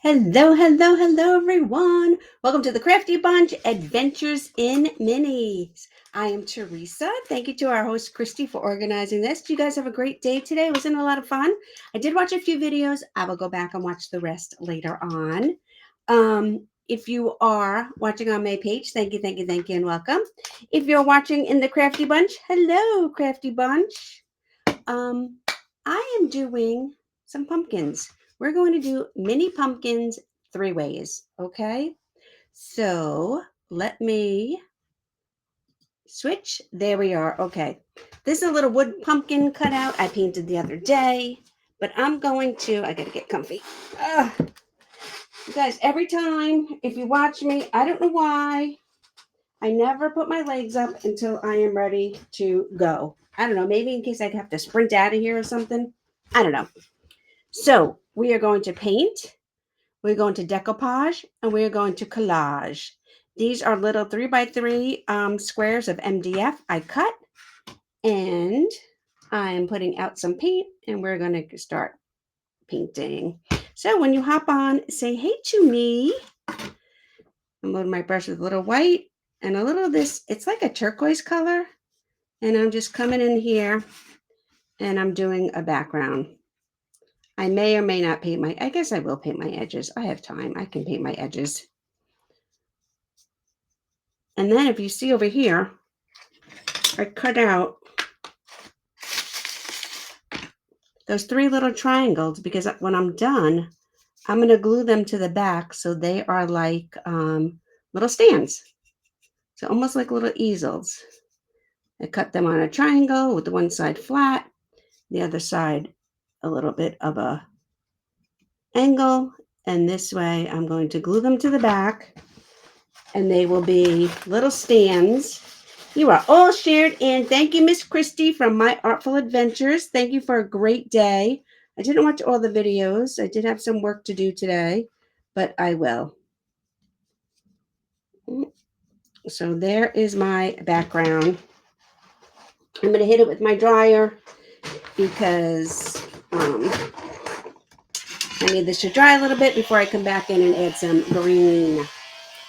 Hello, hello, hello, everyone. Welcome to the Crafty Bunch Adventures in Minis. I am Teresa. Thank you to our host, Christy, for organizing this. Do you guys have a great day today? Wasn't it a lot of fun? I did watch a few videos. I will go back and watch the rest later on. If you are watching on my page, thank you, thank you, thank you, and welcome. If you're watching in the Crafty Bunch, hello, Crafty Bunch. Um, I am doing some pumpkins. We're going to do mini pumpkins 3 ways, okay? So let me switch. There we are. Okay. This is a little wood pumpkin cutout I painted the other day, but I got to get comfy. You guys, every time, if you watch me, I don't know why, I never put my legs up until I am ready to go. I don't know, maybe in case I'd have to sprint out of here or something. I don't know. So we are going to paint, we're going to decoupage, and we're going to collage. These are little 3x3 squares of MDF I cut, and I'm putting out some paint, and we're going to start painting. So when you hop on, say hey to me. I'm loading my brush with a little white and a little of this. It's like a turquoise color, and I'm just coming in here, and I'm doing a background. I may or may not paint I guess I will paint my edges. I have time. I can paint my edges. And then if you see over here, I cut out those 3 little triangles because when I'm done, I'm going to glue them to the back so they are like little stands. So almost like little easels. I cut them on a triangle with the one side flat, the other side a little bit of a angle, and this way I'm going to glue them to the back, and they will be little stands. You are all shared in. Thank you, Miss Christy from My Artful Adventures. Thank you for a great day. I didn't watch all the videos. I did have some work to do today, but I will. So there is my background. I'm going to hit it with my dryer because I need this to dry a little bit before I come back in and add some green. Well,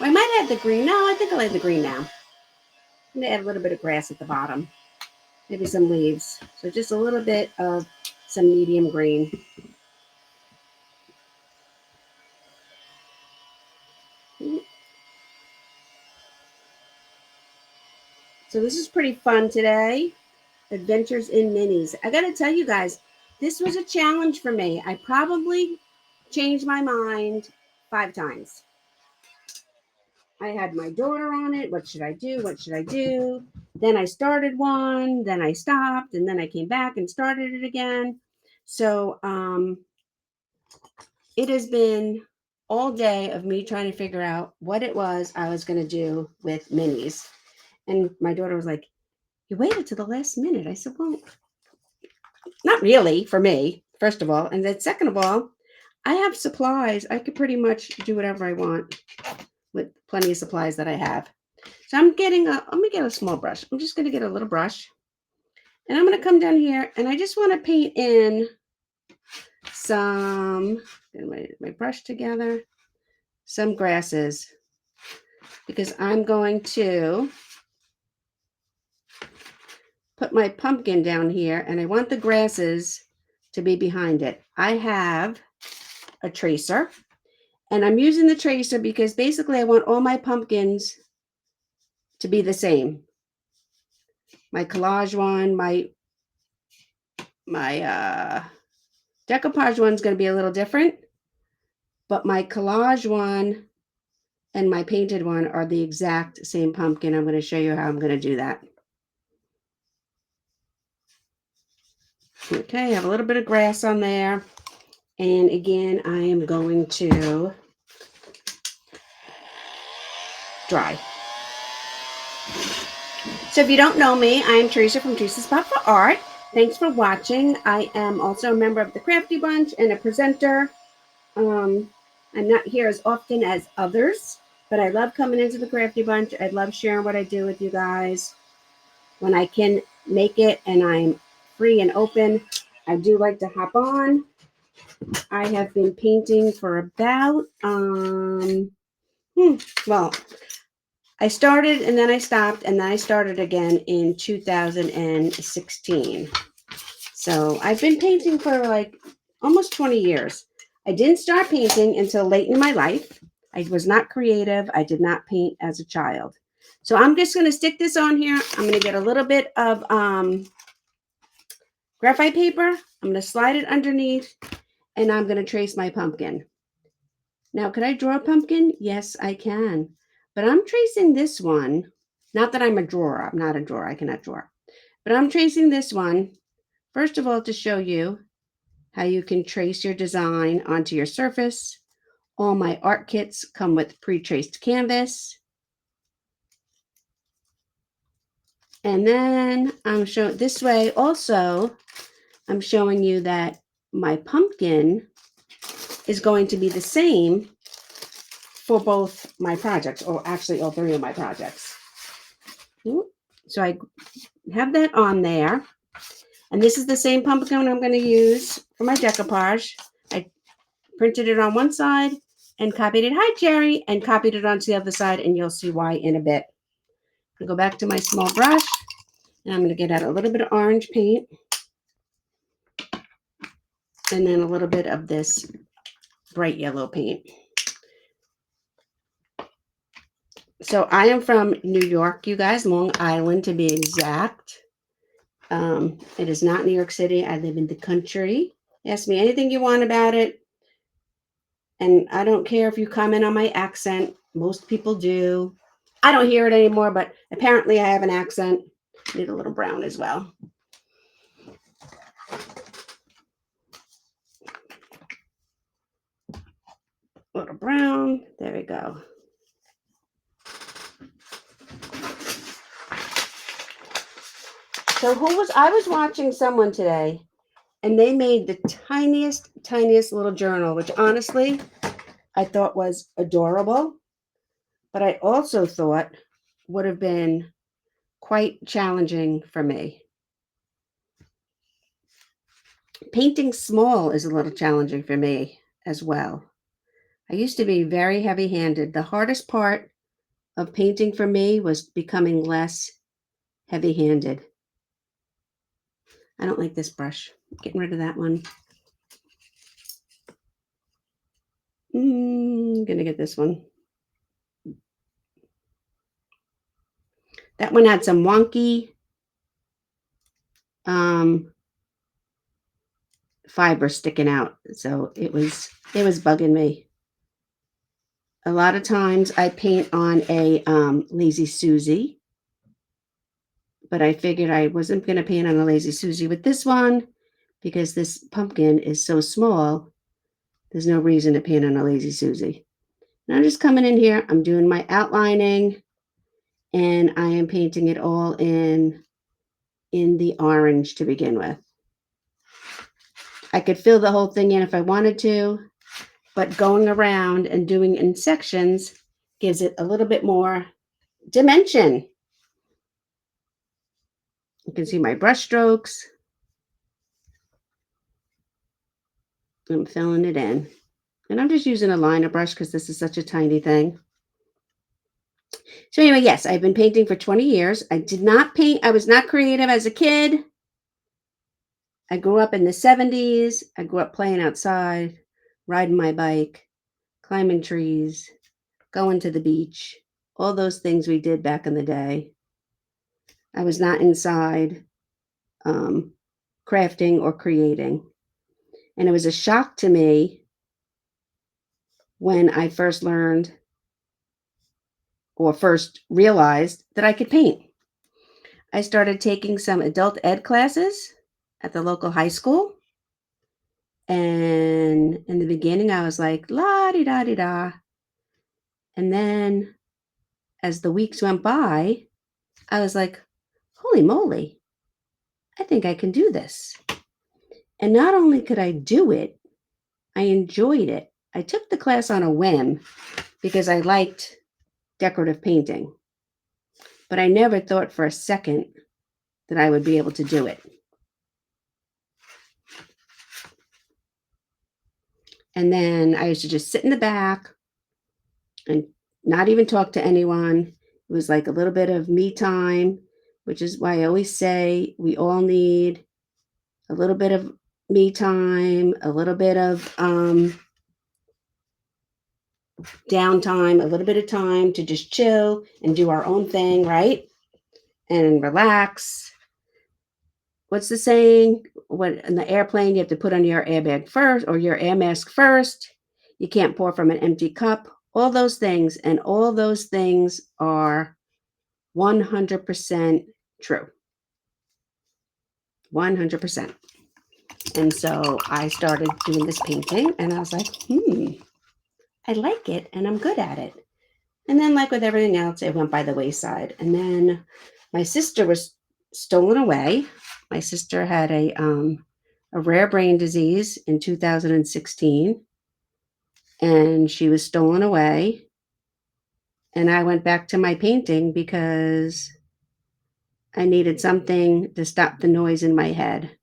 I might add the green. No, I think I'll add the green now. I'm going to add a little bit of grass at the bottom. Maybe some leaves. So just a little bit of some medium green. So this is pretty fun today. Adventures in Minis. I got to tell you guys, this was a challenge for me. I probably changed my mind 5 times. I had my daughter on it. What should I do? What should I do? Then I started one, then I stopped, and then I came back and started it again. So it has been all day of me trying to figure out what it was I was going to do with minis. And my daughter was like, you waited to the last minute. I said, well, not really for me, first of all. And then second of all, I have supplies. I could pretty much do whatever I want with plenty of supplies that I have. So I'm going to get a small brush. I'm just going to get a little brush. And I'm going to come down here and I just want to paint in some, get my brush together, some grasses. Because I'm going to put my pumpkin down here and I want the grasses to be behind it. I have a tracer and I'm using the tracer because basically I want all my pumpkins to be the same. My collage one, my decoupage one's going to be a little different, but my collage one and my painted one are the exact same pumpkin. I'm going to show you how I'm going to do that. Okay, I have a little bit of grass on there. And again, I am going to dry. So if you don't know me, I am Teresa from Teresa's Spot for Art. Thanks for watching. I am also a member of the Crafty Bunch and a presenter. I'm not here as often as others, but I love coming into the Crafty Bunch. I love sharing what I do with you guys. When I can make it and I'm free and open, I do like to hop on I have been painting for about, well, I started and then I stopped and then I started again in 2016. So I've been painting for like almost 20 years. I didn't start painting until late in my life. I was not creative. I did not paint as a child. So I'm just going to stick this on here. I'm going to get a little bit of graphite paper. I'm going to slide it underneath and I'm going to trace my pumpkin. Now, could I draw a pumpkin? Yes, I can. But I'm tracing this one. Not that I'm a drawer. I'm not a drawer. I cannot draw. But I'm tracing this one, first of all, to show you how you can trace your design onto your surface. All my art kits come with pre-traced canvas. And then I'm showing this way also, I'm showing you that my pumpkin is going to be the same for both my projects, or actually all three of my projects. So I have that on there. And this is the same pumpkin I'm going to use for my decoupage. I printed it on one side and copied it. Hi, Jerry. And copied it onto the other side, and you'll see why in a bit. I'm going to go back to my small brush, and I'm going to get out a little bit of orange paint. And then a little bit of this bright yellow paint. So I am from New York, you guys, Long Island to be exact. It is not New York City. I live in the country. Ask me anything you want about it. And I don't care if you comment on my accent. Most people do. I don't hear it anymore, but apparently I have an accent. Need a little brown as well. A little brown. There we go. So I was watching someone today, and they made the tiniest little journal, which honestly I thought was adorable, but I also thought would have been quite challenging for me. Painting small is a little challenging for me as well. I used to be very heavy-handed. The hardest part of painting for me was becoming less heavy-handed. I don't like this brush. Getting rid of that one. I'm going to get this one. That one had some wonky fiber sticking out. So it was bugging me. A lot of times I paint on a Lazy Susie, but I figured I wasn't going to paint on a Lazy Susie with this one because this pumpkin is so small. There's no reason to paint on a Lazy Susie. And I'm just coming in here. I'm doing my outlining, and I am painting it all in the orange to begin with. I could fill the whole thing in if I wanted to, but going around and doing in sections gives it a little bit more dimension. You can see my brush strokes. I'm filling it in. And I'm just using a liner brush because this is such a tiny thing. So anyway, yes, I've been painting for 20 years. I did not paint. I was not creative as a kid. I grew up in the 70s. I grew up playing outside, riding my bike, climbing trees, going to the beach, all those things we did back in the day. I was not inside crafting or creating. And it was a shock to me when I first learned or first realized that I could paint. I started taking some adult ed classes at the local high school. And in the beginning, I was like, la-di-da-di-da. And then as the weeks went by, I was like, holy moly, I think I can do this. And not only could I do it, I enjoyed it. I took the class on a whim because I liked decorative painting. But I never thought for a second that I would be able to do it. And then I used to just sit in the back and not even talk to anyone. It was like a little bit of me time, which is why I always say we all need a little bit of me time, a little bit of downtime, a little bit of time to just chill and do our own thing, right? And relax. What's the saying? When in the airplane, you have to put on your airbag first or your air mask first. You can't pour from an empty cup. All those things. And all those things are 100% true. 100%. And so I started doing this painting and I was like, I like it and I'm good at it. And then, like with everything else, it went by the wayside. And then my sister was stolen away. My sister had a rare brain disease in 2016, and she was stolen away. And I went back to my painting because I needed something to stop the noise in my head.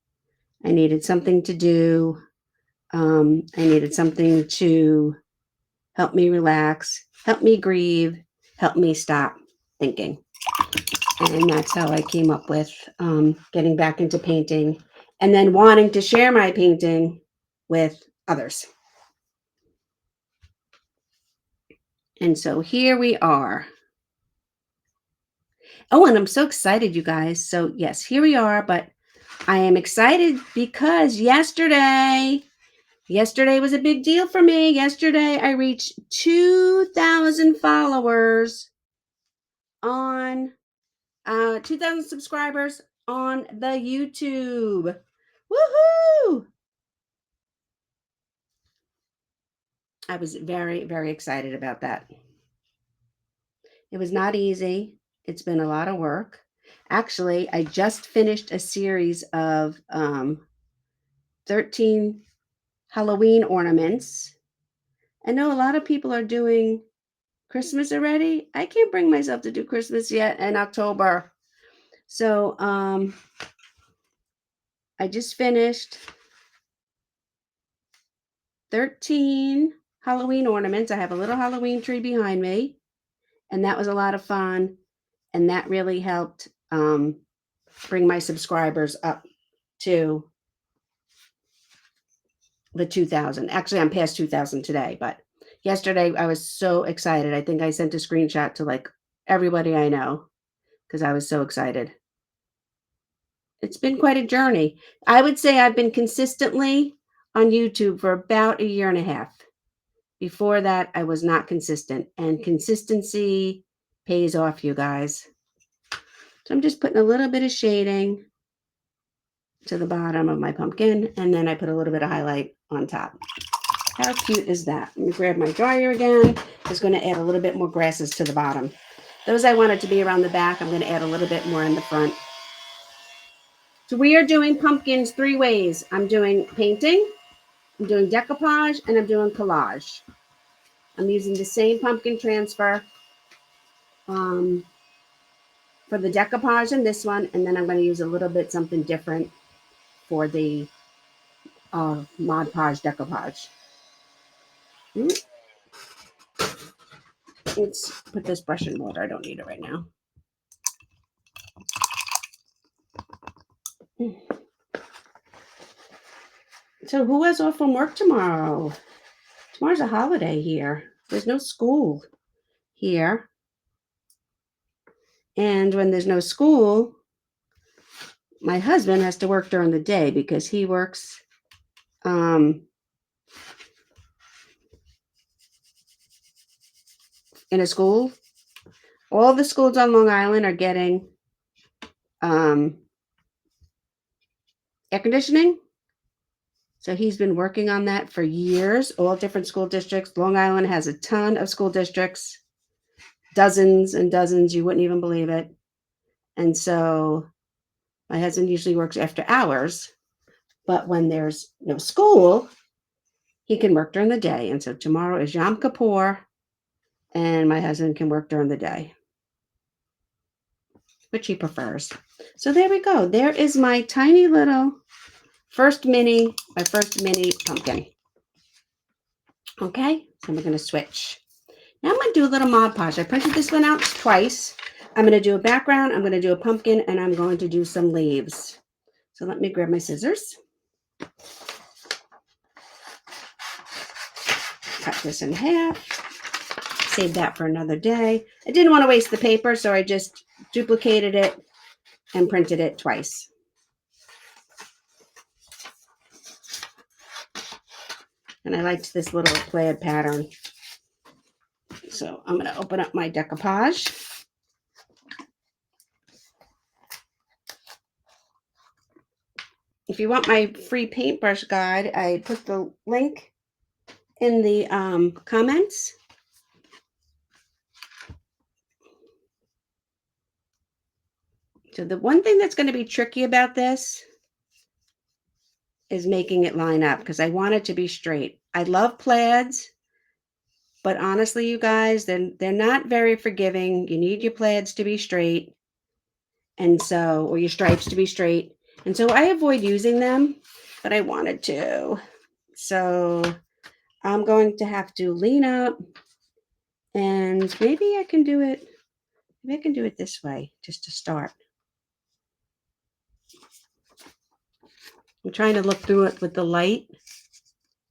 I needed something to do. I needed something to help me relax, help me grieve, help me stop thinking. And that's how I came up with getting back into painting and then wanting to share my painting with others. And so here we are. Oh, and I'm so excited, you guys. So, yes, here we are. But I am excited because yesterday was a big deal for me. Yesterday, I reached 2,000 followers on 2,000 subscribers on the YouTube. Woohoo! I was very, very excited about that. It was not easy. It's been a lot of work. Actually, I just finished a series of 13 Halloween ornaments. I know a lot of people are doing Christmas already. I can't bring myself to do Christmas yet in October. So I just finished 13 Halloween ornaments. I have a little Halloween tree behind me, and that was a lot of fun. And that really helped bring my subscribers up to the 2,000. Actually, I'm past 2,000 today, but yesterday I was so excited. I think I sent a screenshot to like everybody I know because I was so excited. It's been quite a journey. I would say I've been consistently on YouTube for about a year and a half. Before that, I was not consistent, and consistency pays off, you guys. So I'm just putting a little bit of shading to the bottom of my pumpkin, and then I put a little bit of highlight on top. How cute is that? Let me grab my dryer again. Just going to add a little bit more grasses to the bottom. Those I wanted to be around the back. I'm going to add a little bit more in the front. So we are doing pumpkins 3 ways. I'm doing painting, I'm doing decoupage, and I'm doing collage. I'm using the same pumpkin transfer for the decoupage in this one, and then I'm going to use a little bit something different for the Mod Podge decoupage. Let's put this brush in water. I don't need it right now. So who has off from work tomorrow? Tomorrow's a holiday here. There's no school here. And when there's no school, my husband has to work during the day because he works in a school. All the schools on Long Island are getting air conditioning. So he's been working on that for years, all different school districts. Long Island has a ton of school districts, dozens and dozens, you wouldn't even believe it. And so my husband usually works after hours, but when there's no school, he can work during the day. And so tomorrow is Yom Kippur, and my husband can work during the day, which he prefers. So there we go. There is my tiny little my first mini pumpkin. Okay, so we're going to switch. Now I'm going to do a little Mod Podge. I printed this one out twice. I'm going to do a background, I'm going to do a pumpkin, and I'm going to do some leaves. So let me grab my scissors. Cut this in half. Save that for another day. I didn't want to waste the paper, so I just duplicated it and printed it twice. And I liked this little plaid pattern. So I'm going to open up my decoupage. If you want my free paintbrush guide, I put the link in the comments. So the one thing that's going to be tricky about this is making it line up because I want it to be straight. I love plaids, but honestly, you guys, they're not very forgiving. You need your plaids to be straight, and so, or your stripes to be straight. And so I avoid using them, but I wanted to. So I'm going to have to lean up, and maybe I can do it. Maybe I can do it this way just to start. I'm trying to look through it with the light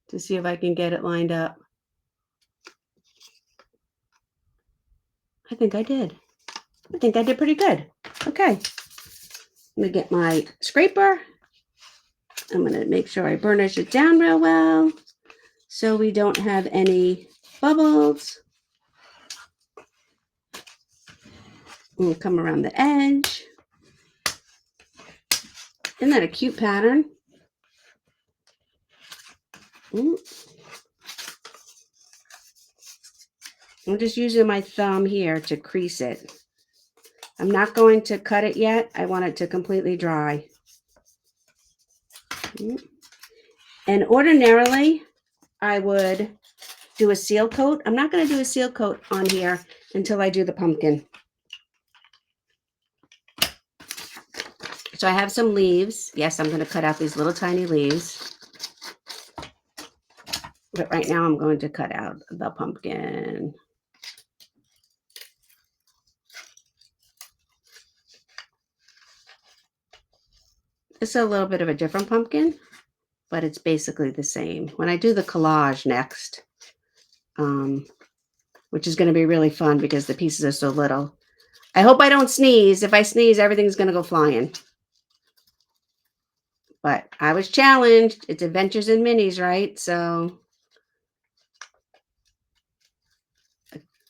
to see if I can get it lined up. I think I did. I think I did pretty good. Okay. I'm going to get my scraper. I'm going to make sure I burnish it down real well so we don't have any bubbles. We'll come around the edge. Isn't that a cute pattern? I'm just using my thumb here to crease it. I'm not going to cut it yet. I want it to completely dry. And ordinarily, I would do a seal coat. I'm not going to do a seal coat on here until I do the pumpkin. So I have some leaves. Yes, I'm going to cut out these little tiny leaves. But right now I'm going to cut out the pumpkin. It's a little bit of a different pumpkin, but it's basically the same. When I do the collage next, which is going to be really fun because the pieces are so little. I hope I don't sneeze. If I sneeze, everything's going to go flying. But I was challenged. It's Adventures in Minis, right? So,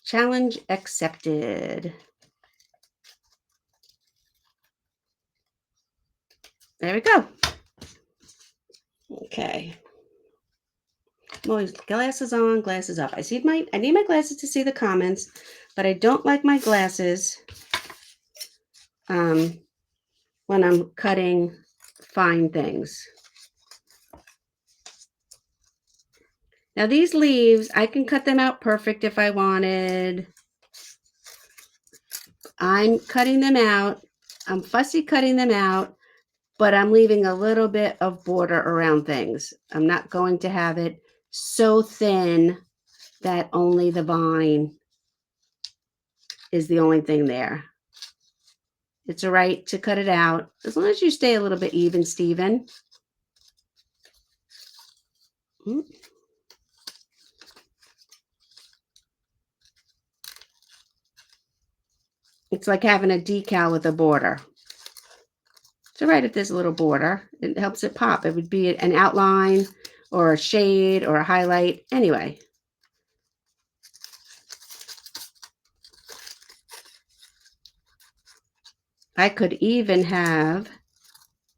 challenge accepted. There we go. Okay. I'm always glasses on, glasses off. I need my glasses to see the comments, but I don't like my glasses when I'm cutting fine things. Now these leaves, I can cut them out perfect if I wanted. I'm cutting them out. I'm fussy cutting them out, but I'm leaving a little bit of border around things. I'm not going to have it so thin that only the vine is the only thing there. It's all right to cut it out as long as you stay a little bit even, Steven. It's like having a decal with a border. It's all right if there's a little border. It helps it pop. It would be an outline or a shade or a highlight. Anyway. I could even have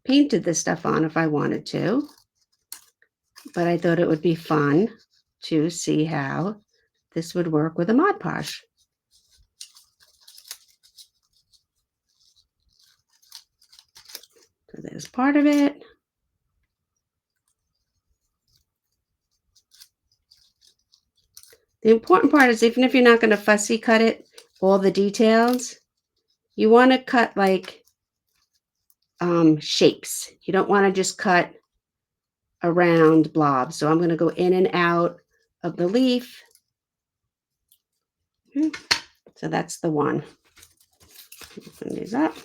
painted this stuff on if I wanted to. But I thought it would be fun to see how this would work with a Mod Podge. So there's part of it. The important part is even if you're not going to fussy cut it, all the details, you want to cut like shapes. You don't want to just cut a round blob. So I'm going to go in and out of the leaf. So that's the one. Open these up.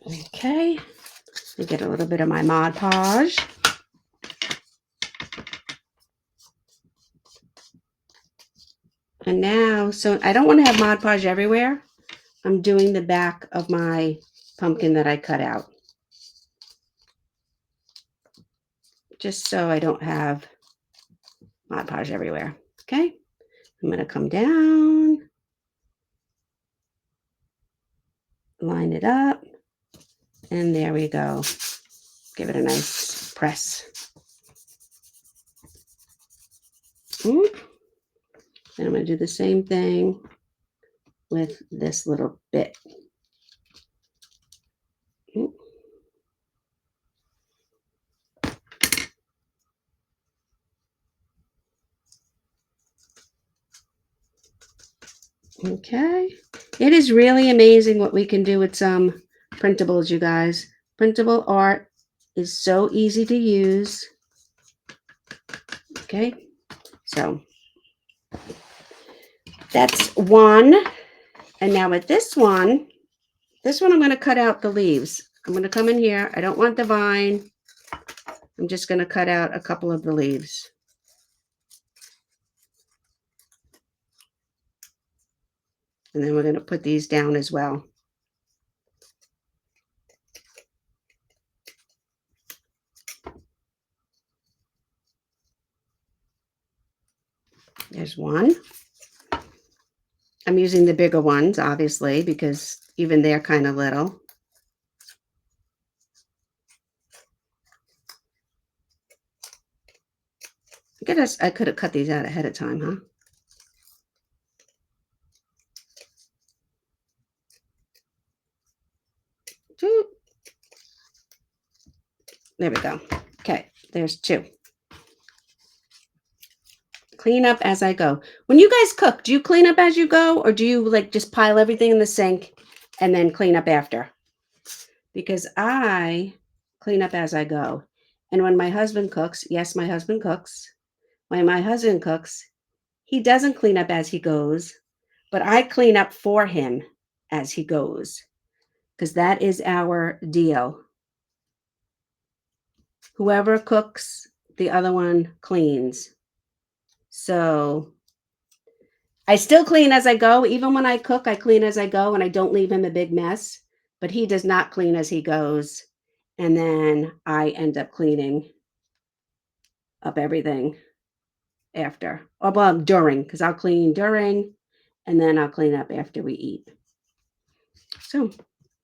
Okay. I get a little bit of my Mod Podge. And now, so I don't want to have Mod Podge everywhere. I'm doing the back of my pumpkin that I cut out. Just so I don't have Mod Podge everywhere. Okay. I'm going to come down, line it up, and there we go. Give it a nice press. And I'm going to do the same thing with this little bit. Okay. It is really amazing what we can do with some printables, you guys. Printable art is so easy to use. Okay. So that's one. And now with this one I'm going to cut out the leaves. I'm going to come in here. I don't want the vine. I'm just going to cut out a couple of the leaves. And then we're going to put these down as well. There's one. I'm using the bigger ones, obviously, because even they're kind of little. I could have cut these out ahead of time, huh? There we go. Okay, there's two. Clean up as I go. When you guys cook, do you clean up as you go, or do you like just pile everything in the sink and then clean up after? Because I clean up as I go. And when my husband cooks, yes, my husband cooks. When my husband cooks, he doesn't clean up as he goes, but I clean up for him as he goes, because that is our deal. Whoever cooks, the other one cleans. So I still clean as I go. Even when I cook, I clean as I go, and I don't leave him a big mess. But he does not clean as he goes. And then I end up cleaning up everything after. Or well, during, because I'll clean during, and then I'll clean up after we eat. So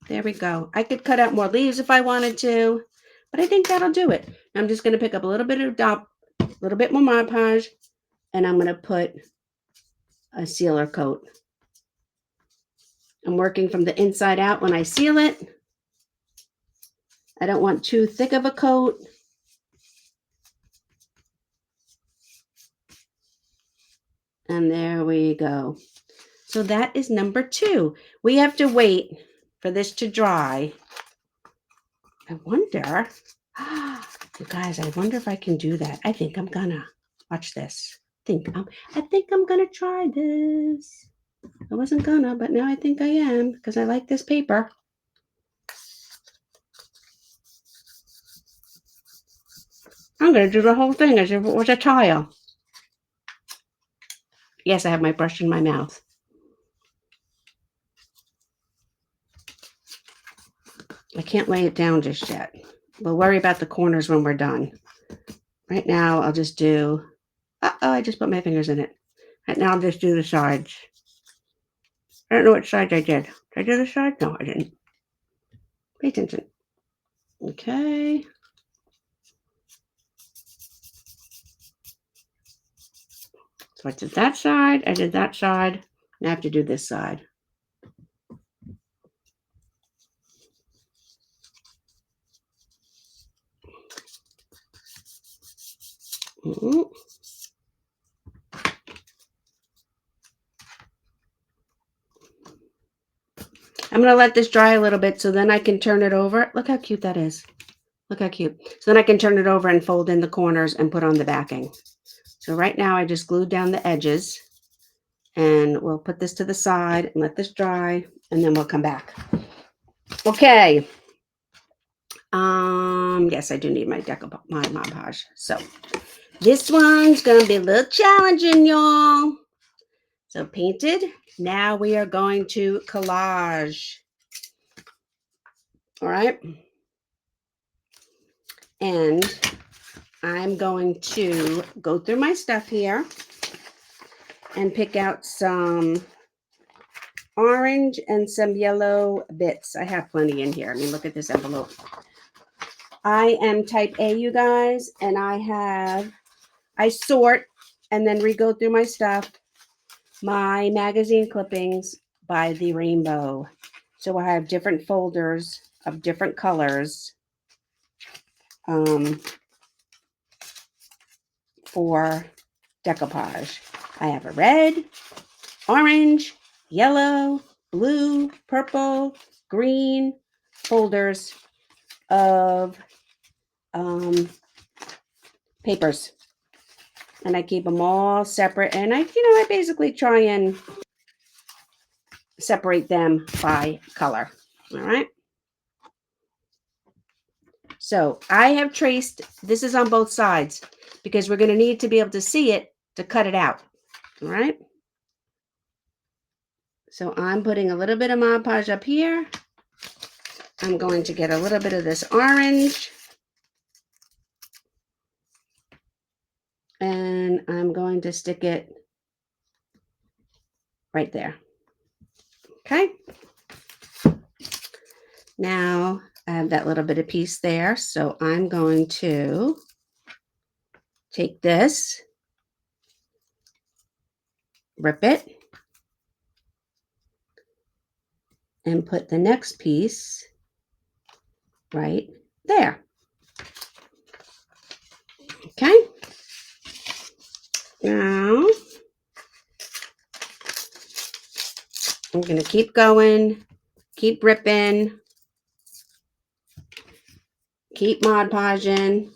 there we go. I could cut out more leaves if I wanted to, but I think that'll do it. I'm just going to pick up a little bit of a little bit more Mod Podge, and I'm going to put a sealer coat. I'm working from the inside out when I seal it. I don't want too thick of a coat. And there we go. So that is number 2. We have to wait for this to dry. I wonder, you guys, I wonder if I can do that. I think I'm gonna. Watch this. I think I'm gonna try this. I wasn't gonna, but now I think I am, because I like this paper. I'm gonna do the whole thing as if it was a tile. Yes, I have my brush in my mouth. I can't lay it down just yet. We'll worry about the corners when we're done. Right now, I'll just do... Uh-oh, I just put my fingers in it. Right now, I'll just do the sides. I don't know which side I did. Did I do the side? No, I didn't. Pay attention. Okay. So I did that side. I did that side. Now I have to do this side. Mm-hmm. I'm going to let this dry a little bit so then I can turn it over. Look how cute that is. Look how cute. So then I can turn it over and fold in the corners and put on the backing. So right now I just glued down the edges, and we'll put this to the side and let this dry, and then we'll come back. Okay. Yes, I do need my Mod Podge. So this one's gonna be a little challenging, y'all. So painted. Now we are going to collage. All right. And I'm going to go through my stuff here and pick out some orange and some yellow bits. I have plenty in here. I mean, look at this envelope. I am type A, you guys, and I sort and then re-go through my stuff, my magazine clippings by the rainbow. So I have different folders of different colors for decoupage. I have a red, orange, yellow, blue, purple, green folders of papers, and I keep them all separate, and I basically try and separate them by color. All right, so I have traced, this is on both sides because we're going to need to be able to see it to cut it out. All right, so I'm putting a little bit of Mod Podge up here. I'm going to get a little bit of this orange, and I'm going to stick it right there. Okay. Now I have that little bit of piece there. So I'm going to take this, rip it, and put the next piece right there. Okay. Now I'm going to keep going, keep ripping, keep Mod Podging,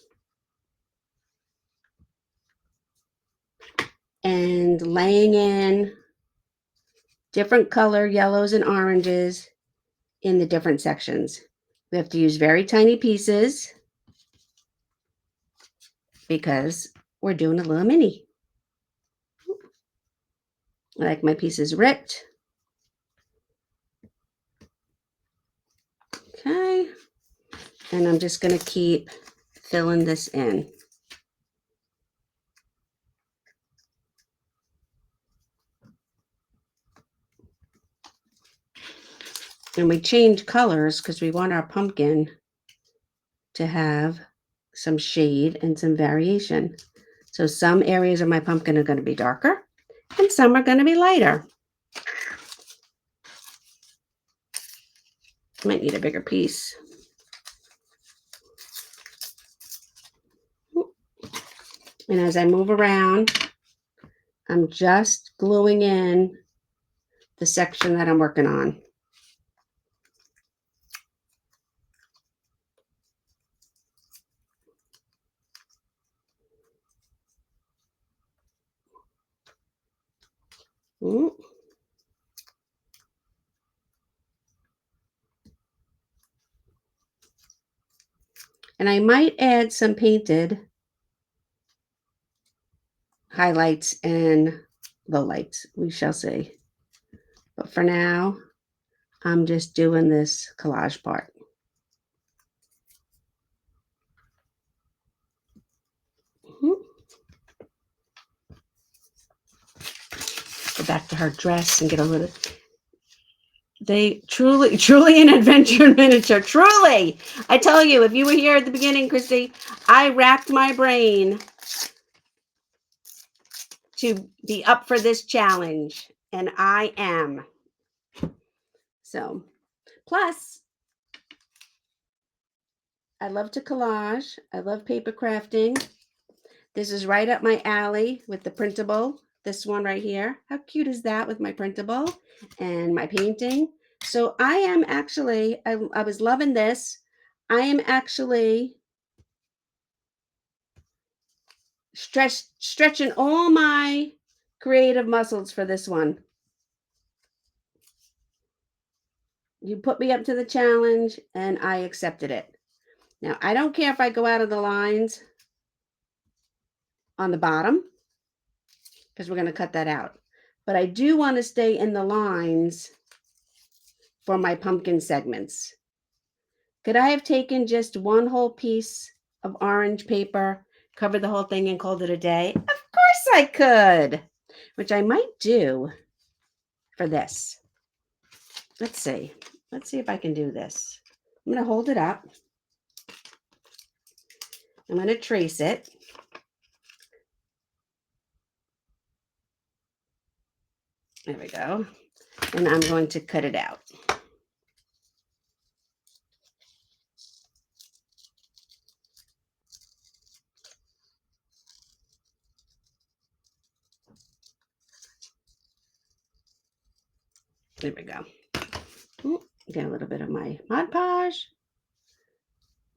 and laying in different color yellows and oranges in the different sections. We have to use very tiny pieces because we're doing a little mini. I like my pieces ripped. Okay. And I'm just going to keep filling this in. And we change colors because we want our pumpkin to have some shade and some variation. So some areas of my pumpkin are going to be darker and some are going to be lighter. Might need a bigger piece. And as I move around, I'm just gluing in the section that I'm working on. And I might add some painted highlights and lowlights. We shall see. But for now, I'm just doing this collage part. Go back to her dress and get a little. They truly an adventure in miniature. Truly. I tell you, if you were here at the beginning, Christy, I racked my brain to be up for this challenge, and I am. So, plus, I love to collage. I love paper crafting. This is right up my alley with the printable. This one right here. How cute is that with my printable and my painting? So I am actually, I was loving this. I am actually Stretching all my creative muscles for this one. You put me up to the challenge and I accepted it. Now, I don't care if I go out of the lines on the bottom because we're going to cut that out. But I do want to stay in the lines for my pumpkin segments. Could I have taken just one whole piece of orange paper, covered the whole thing and called it a day? Of course I could, which I might do for this. Let's see. Let's see if I can do this. I'm going to hold it up. I'm going to trace it. There we go. And I'm going to cut it out. There we go. Get a little bit of my Mod Podge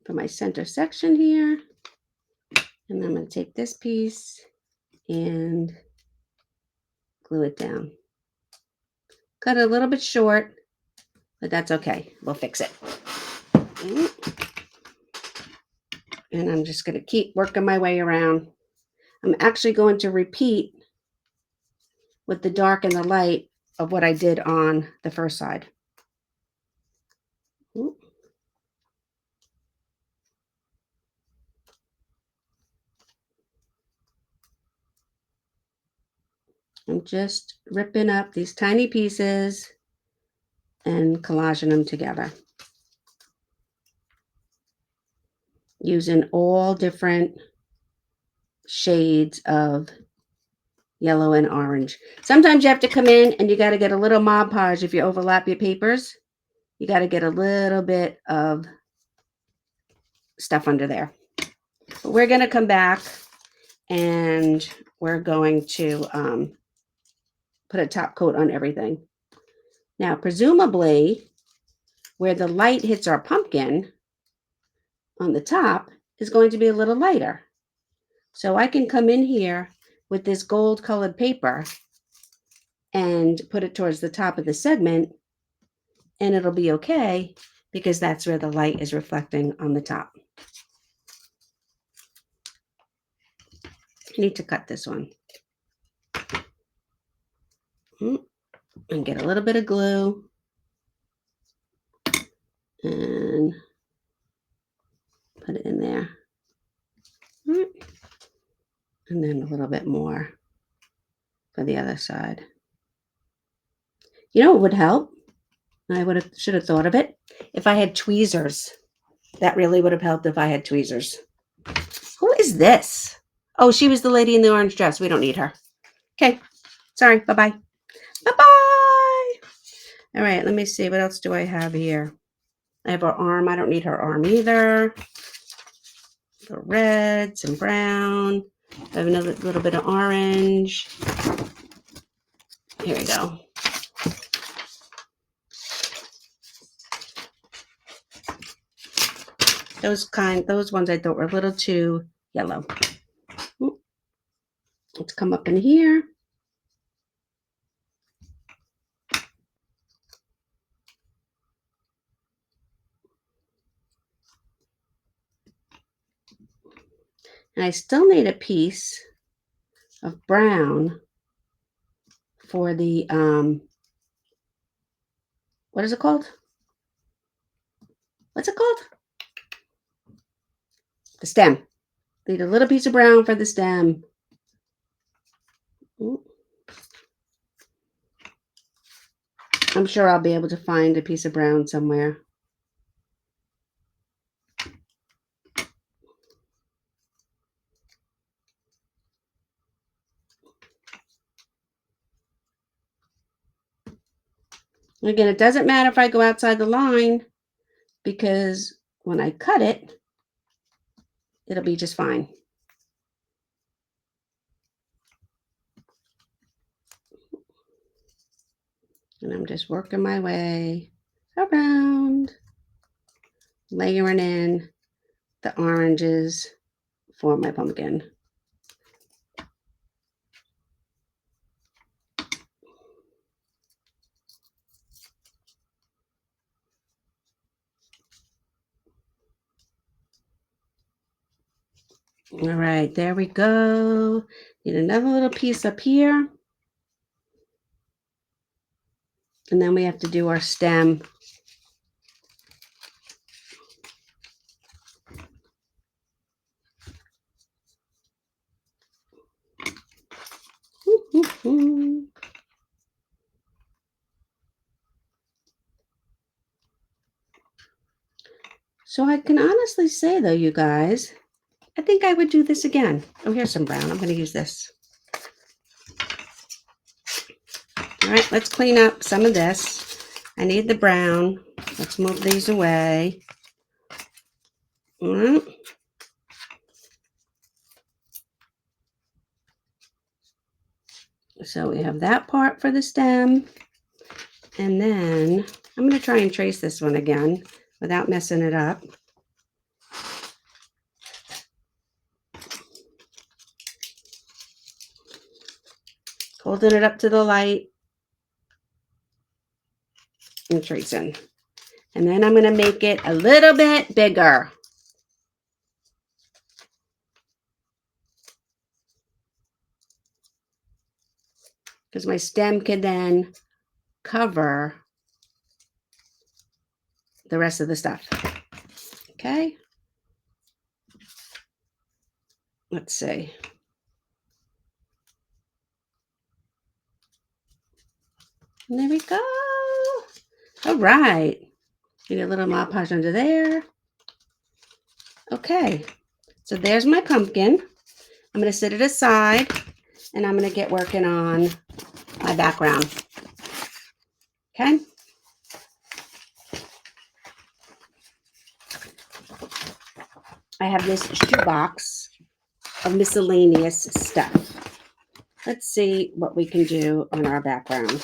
for my center section here. And then I'm going to take this piece and glue it down. Cut it a little bit short, but that's okay. We'll fix it. And I'm just going to keep working my way around. I'm actually going to repeat with the dark and the light of what I did on the first side. I'm just ripping up these tiny pieces and collaging them together. Using all different shades of yellow and orange. Sometimes you have to come in and you got to get a little Mod Podge if you overlap your papers. You got to get a little bit of stuff under there. But we're going to come back and we're going to put a top coat on everything. Now, presumably, where the light hits our pumpkin on the top is going to be a little lighter. So I can come in here with this gold colored paper and put it towards the top of the segment, and it'll be okay because that's where the light is reflecting on the top. I need to cut this one. And get a little bit of glue and put it in there. And then a little bit more for the other side. You know what would help? I should have thought of it. If I had tweezers. That really would have helped if I had tweezers. Who is this? Oh, she was the lady in the orange dress. We don't need her. Okay. Sorry. Bye-bye. Bye-bye. All right. Let me see. What else do I have here? I have her arm. I don't need her arm either. The red, some brown. I have another little bit of orange. Here we go. Those ones I thought were a little too yellow. Let's come up in here. And I still need a piece of brown for the, what is it called? What's it called? The stem. Need a little piece of brown for the stem. I'm sure I'll be able to find a piece of brown somewhere. Again, it doesn't matter if I go outside the line because when I cut it, it'll be just fine. And I'm just working my way around, layering in the oranges for my pumpkin. All right, there we go. Need another little piece up here. And then we have to do our stem. So I can honestly say though, you guys, I think I would do this again. Oh, here's some brown. I'm going to use this. All right, let's clean up some of this. I need the brown. Let's move these away. All right. So we have that part for the stem. And then I'm going to try and trace this one again without messing it up. Holding it up to the light and tracing. And then I'm going to make it a little bit bigger. Because my stem can then cover the rest of the stuff. Okay. Let's see. And there we go. All right. Get a little Mod Podge under there. Okay. So there's my pumpkin. I'm going to set it aside and I'm going to get working on my background. Okay. I have this shoebox of miscellaneous stuff. Let's see what we can do on our background.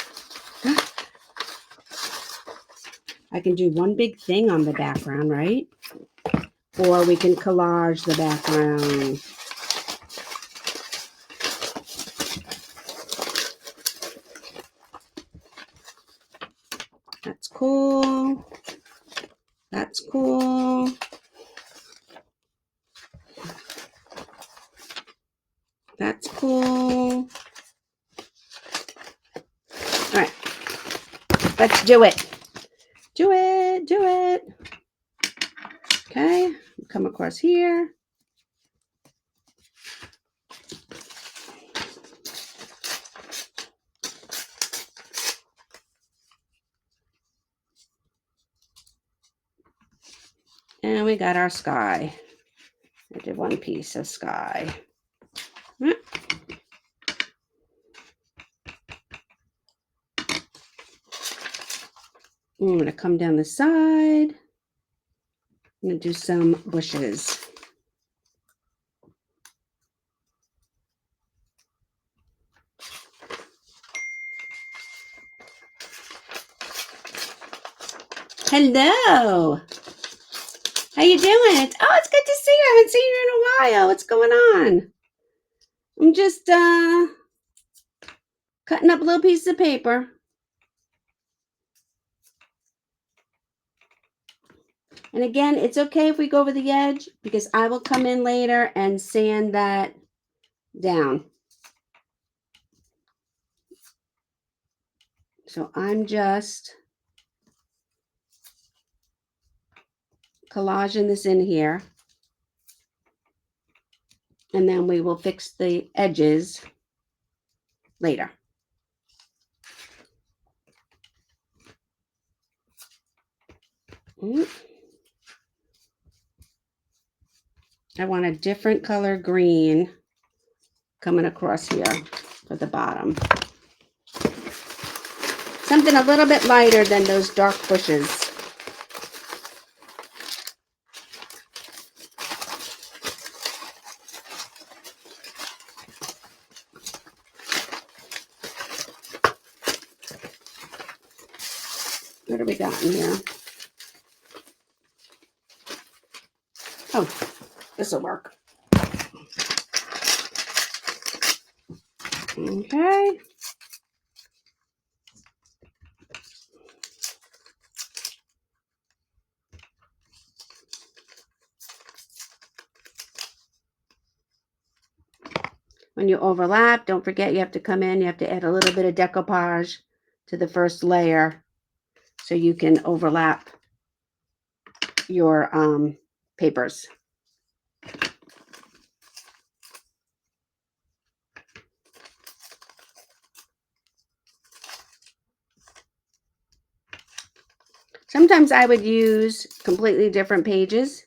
I can do one big thing on the background, right? Or we can collage the background. That's cool. That's cool. That's cool. All right. Let's do it. Do it. Do it. Okay. Come across here. And we got our sky. I did one piece of sky. I'm going to come down the side. I'm going to do some bushes. Hello. How you doing? Oh, it's good to see you. I haven't seen you in a while. What's going on? I'm just cutting up a little piece of paper. And again, it's okay if we go over the edge because I will come in later and sand that down. So I'm just collaging this in here. And then we will fix the edges later. I want a different color green coming across here for the bottom. Something a little bit lighter than those dark bushes. What do we got in here? Oh, this will work. Okay. When you overlap, don't forget you have to come in, you have to add a little bit of decoupage to the first layer so you can overlap your papers. Sometimes I would use completely different pages,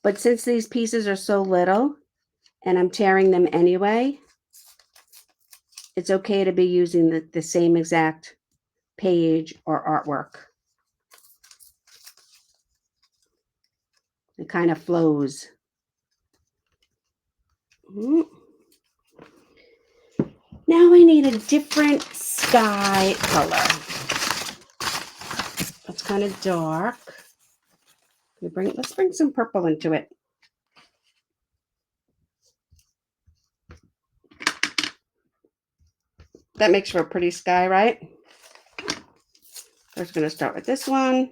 but since these pieces are so little and I'm tearing them anyway, it's okay to be using the same exact page or artwork. It kind of flows. Now I need a different sky color. It's kind of dark. Let's bring some purple into it. That makes for a pretty sky, right? I'm just going to start with this one.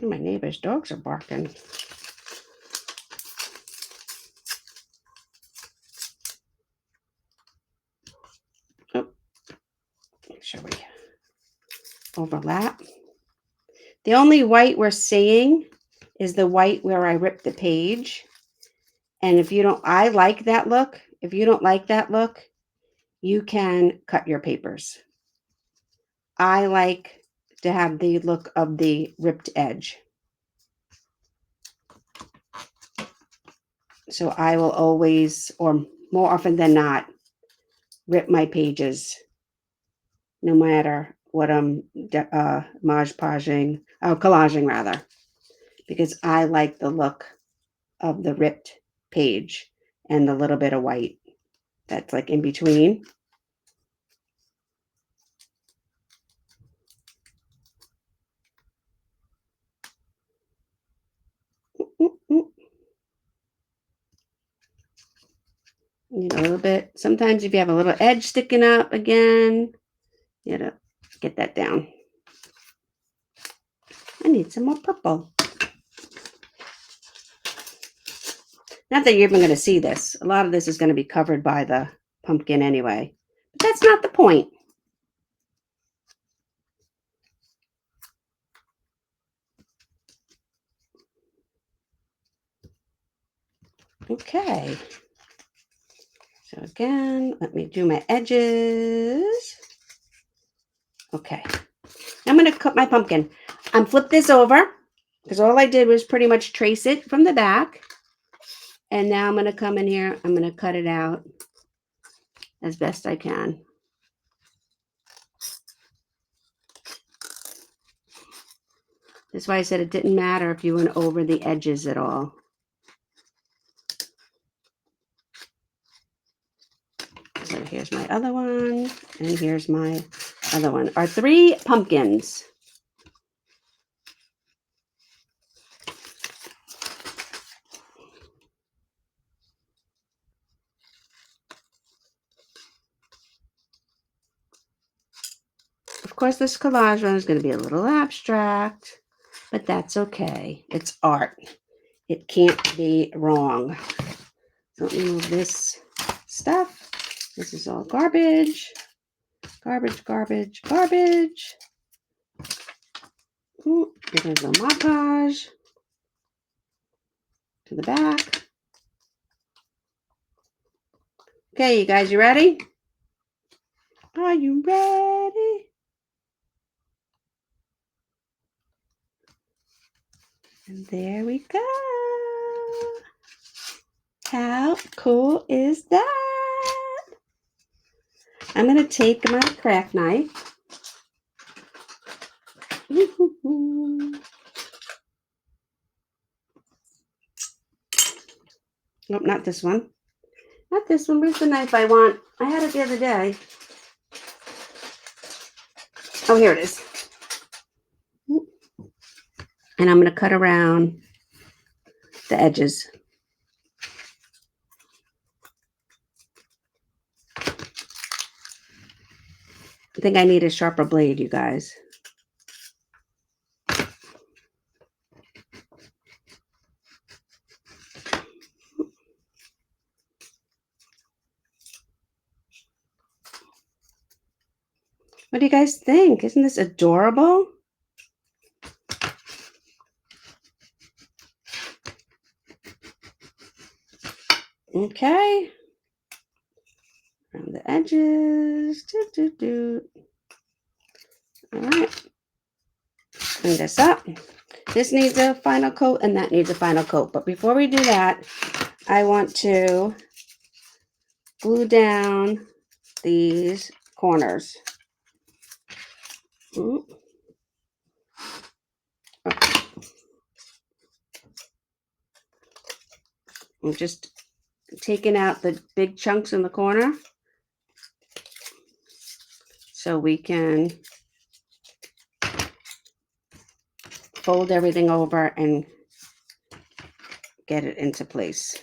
My neighbor's dogs are barking. Oh, make sure we overlap. The only white we're seeing is the white where I ripped the page. And if you don't, I like that look. If you don't like that look, you can cut your papers. I like to have the look of the ripped edge. So I will always, or more often than not, rip my pages, no matter what I'm collaging rather, because I like the look of the ripped page and the little bit of white that's like in between. Need a little bit. Sometimes if you have a little edge sticking up again, you gotta get that down. I need some more purple. Not that you're even going to see this. A lot of this is going to be covered by the pumpkin anyway. But that's not the point. Okay. So again, let me do my edges. Okay. I'm going to cut my pumpkin. I'm flip this over because all I did was pretty much trace it from the back. And now I'm going to come in here. I'm going to cut it out as best I can. That's why I said it didn't matter if you went over the edges at all. So here's my other one, and here's my other one. Our 3 pumpkins. Of course, this collage one is going to be a little abstract, but that's okay. It's art. It can't be wrong. So let me move this stuff. This is all garbage. Garbage, garbage, garbage. Ooh, there's a Mod Podge to the back. Okay, you guys, you ready? Are you ready? And there we go. How cool is that? I'm going to take my craft knife. Oh, not this one. Not this one. Where's the knife I want? I had it the other day. Oh, here it is. And I'm going to cut around the edges. I think I need a sharper blade, you guys. What do you guys think? Isn't this adorable? Okay. Around the edges. All right. Clean this up. This needs a final coat and that needs a final coat. But before we do that, I want to glue down these corners. I'm just taking out the big chunks in the corner so we can fold everything over and get it into place.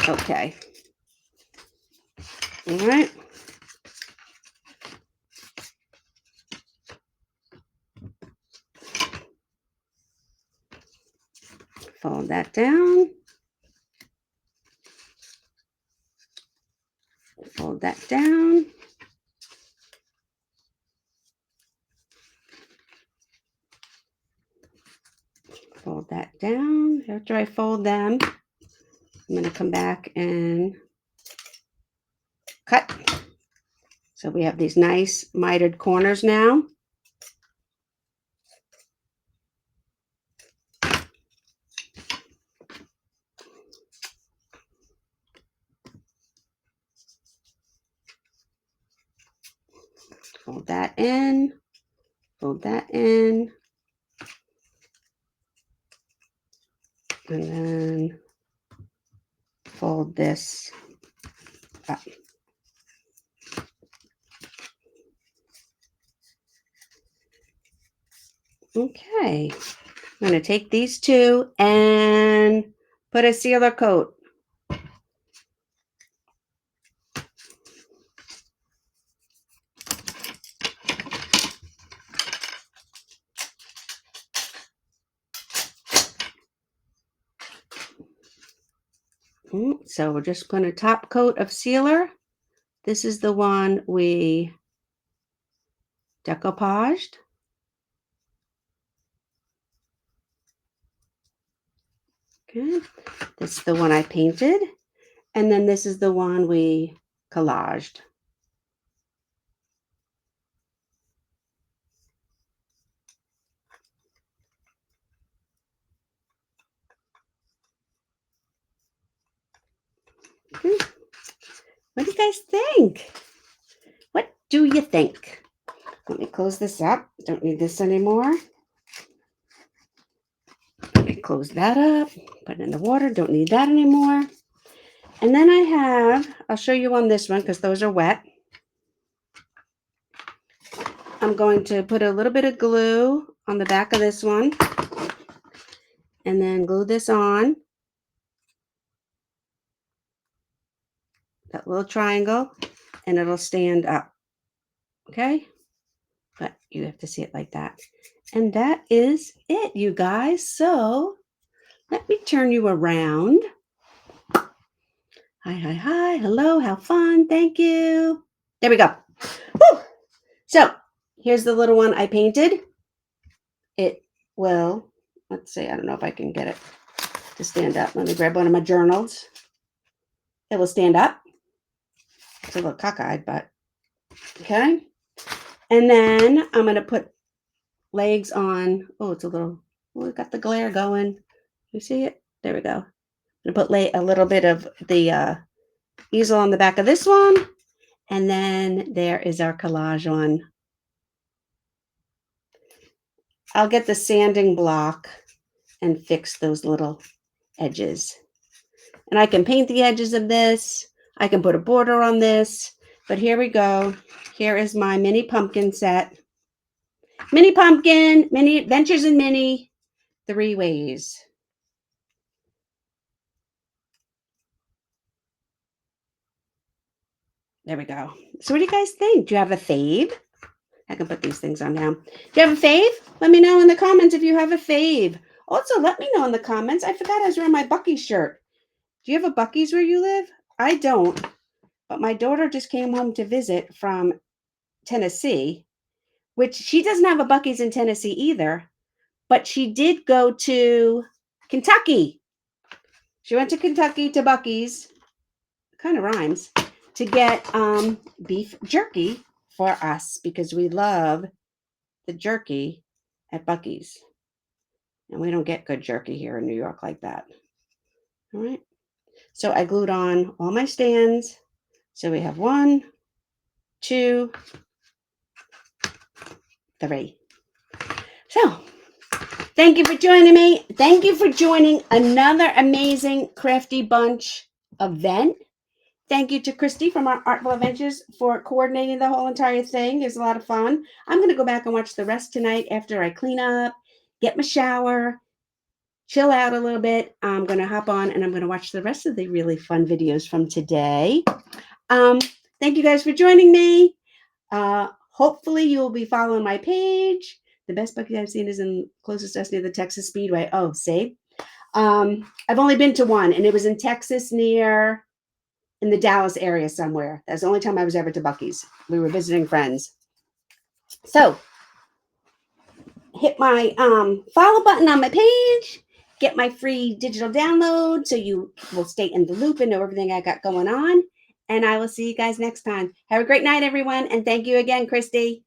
Okay. All right. Fold that down. Fold that down. Fold that down. After I fold them, I'm going to come back and cut. So we have these nice mitered corners now. Fold that in. Fold that in. And then fold this up. Okay. I'm going to take these two and put a sealer coat. So we're just putting a top coat of sealer. This is the one we decoupaged. Okay. This is the one I painted. And then this is the one we collaged. Okay. What do you guys think? What do you think? Let me close this up. Don't need this anymore. Let me close that up. Put it in the water. Don't need that anymore. And then I have, I'll show you on this one because those are wet. I'm going to put a little bit of glue on the back of this one. And then glue this on. That little triangle. And it'll stand up. Okay? But you have to see it like that. And that is it, you guys. So let me turn you around. Hi, hi, hi. Hello, have fun. Thank you. There we go. Woo! So here's the little one I painted. It will, let's see, I don't know if I can get it to stand up. Let me grab one of my journals. It will stand up. It's a little cockeyed, but okay. And then I'm going to put legs on. Oh, it's a little, oh, it got the glare going. You see it? There we go. I'm going to put a little bit of the easel on the back of this one. And then there is our collage one. I'll get the sanding block and fix those little edges. And I can paint the edges of this. I can put a border on this. But here we go. Here is my mini pumpkin set. Mini pumpkin, mini adventures in mini, 3 ways. There we go. So what do you guys think? Do you have a fave? I can put these things on now. Do you have a fave? Let me know in the comments if you have a fave. Also, let me know in the comments. I forgot I was wearing my Buc-ee's shirt. Do you have a Buc-ee's where you live? I don't, but my daughter just came home to visit from Tennessee, which she doesn't have a Buc-ee's in Tennessee either, but she did go to Kentucky. She went to Kentucky to Buc-ee's, kind of rhymes, to get beef jerky for us because we love the jerky at Buc-ee's. And we don't get good jerky here in New York like that. All right. So I glued on all my stands. So we have 1, 2, 3. So thank you for joining me. Thank you for joining another amazing Crafty Bunch event. Thank you to Christy from our Artful Adventures for coordinating the whole entire thing. It was a lot of fun. I'm going to go back and watch the rest tonight after I clean up, get my shower, chill out a little bit. I'm going to hop on and I'm going to watch the rest of the really fun videos from today. Thank you guys for joining me. Hopefully you will be following my page. The best Buc-ee's I've seen is in closest to us near the Texas Speedway. Oh, see? I've only been to one, and it was in Texas in the Dallas area somewhere. That's the only time I was ever to Buc-ee's. We were visiting friends. So hit my follow button on my page. Get my free digital download so you will stay in the loop and know everything I got going on. And I will see you guys next time. Have a great night, everyone. And thank you again, Christy.